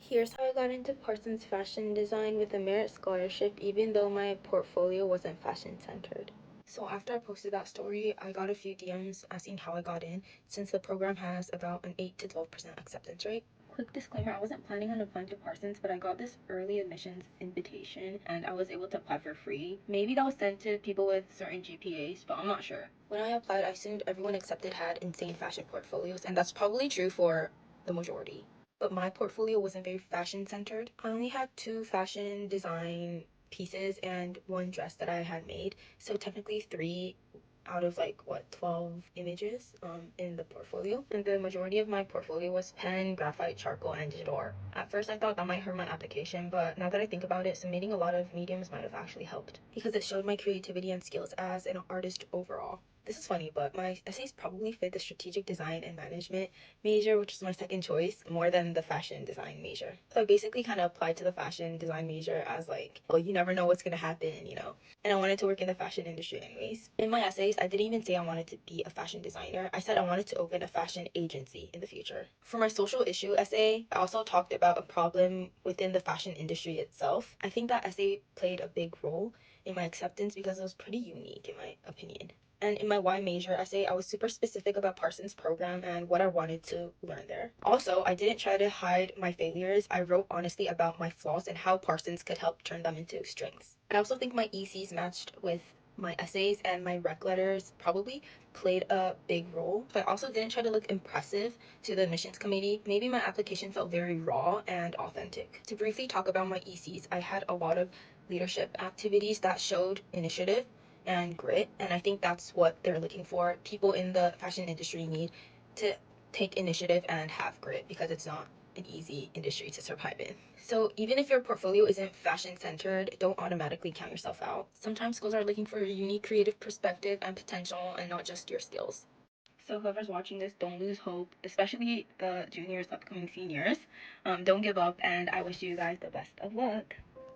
Here's how I got into Parsons fashion design with a merit scholarship, even though my portfolio wasn't fashion centered. So after I posted that story, I got a few DMs asking how I got in, since the program has about an 8 to 12% acceptance rate. Quick disclaimer, I wasn't planning on applying to Parsons, but I got this early admissions invitation and I was able to apply for free. Maybe that was sent to people with certain GPAs, but I'm not sure. When I applied, I assumed everyone accepted had insane fashion portfolios, and that's probably true for the majority. But my portfolio wasn't very fashion centered. I only had 2 fashion design pieces and 1 dress that I had made. So technically 3 out of 12 images in the portfolio, and the majority of my portfolio was pen, graphite, charcoal, and digital art. At first I thought that might hurt my application, but now that I think about it, submitting a lot of mediums might have actually helped because it showed my creativity and skills as an artist overall. This is funny, but my essays probably fit the strategic design and management major, which is my second choice, more than the fashion design major. So I basically kind of applied to the fashion design major as well, you never know what's gonna happen. And I wanted to work in the fashion industry anyways. In my essays, I didn't even say I wanted to be a fashion designer. I said I wanted to open a fashion agency in the future. For my social issue essay, I also talked about a problem within the fashion industry itself. I think that essay played a big role in my acceptance because it was pretty unique in my opinion. And in my Y major essay, I was super specific about Parsons' program and what I wanted to learn there. Also, I didn't try to hide my failures. I wrote honestly about my flaws and how Parsons could help turn them into strengths. I also think my ECs matched with my essays, and my rec letters probably played a big role. But I also didn't try to look impressive to the admissions committee. Maybe my application felt very raw and authentic. To briefly talk about my ECs, I had a lot of leadership activities that showed initiative and grit, and I think that's what they're looking for. People in the fashion industry need to take initiative and have grit because it's not an easy industry to survive in. So even if your portfolio isn't fashion centered, don't automatically count yourself out. Sometimes schools are looking for a unique creative perspective and potential, and not just your skills. So whoever's watching this, don't lose hope, especially the juniors, upcoming seniors. Don't give up, and I wish you guys the best of luck.